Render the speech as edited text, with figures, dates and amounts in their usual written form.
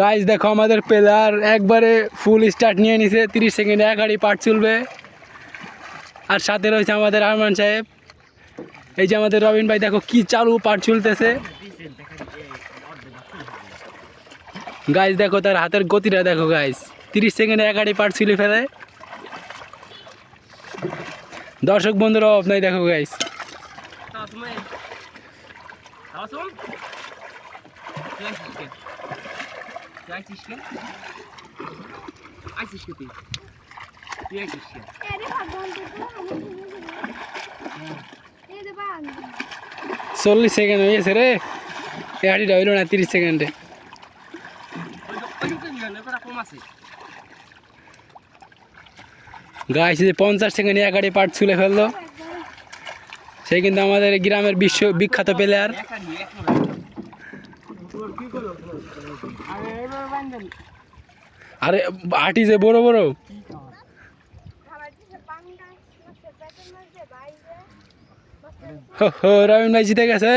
guys দেখো আমাদের player একবারে ফুল স্টার্ট নিয়ে নিছে 30 সেকেন্ডে এক গাড়ি পার্ট চলবে আর সাথে রয়েছে আমাদের আরমান সাহেব এই যে আমাদের রবিন ভাই দেখো কি চালু পার্ট চলতেছে গাইস দেখো তার হাতের গতিটা দেখো গাইস 30 সেকেন্ডে এক গাড়ি পার্ট চলে ফেলে দর্শক বন্ধুরা আপনাই দেখো গাইস চল্লিশ সেকেন্ড হয়ে গেছে রে এই গাড়িটা হইল না 30 সেকেন্ডে গাইস 50 সেকেন্ডে এক গাড়ি পার্ট ছুলে ফেললো সে কিন্তু আমাদের গ্রামের বিখ্যাত প্লেয়ার আরে আটি যে বড় বড় রবিন ভাই জিতে গেছে